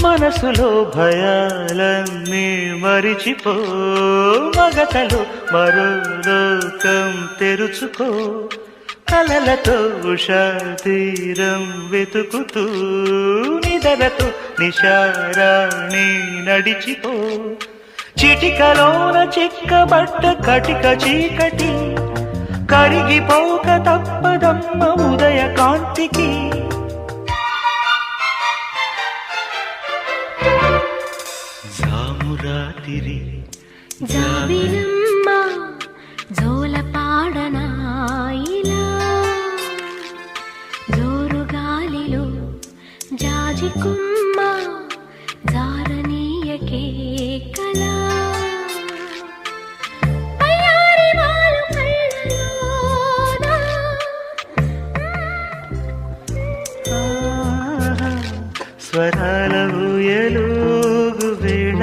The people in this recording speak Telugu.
మనసులో భయాలన్నీ మరిచిపో మగతలో మరో లోకం తెరుచుకో కలలతో ఉషా తీరం వెతుకుతూ నిదరతో నిశారాణి నడిచిపో చిటికలోన చిక్కబట్ట కటిక చీకటి కరిగిపోక తప్పదమ్మ ఉదయ కాంతికి జామురాతిరి జాబిలమ్మ జోలపాడనా ఇలా జోరు గాలిలో జాజికుమ్మ జారనీయకే కలా స్వరాల ఊయలూగు వేళ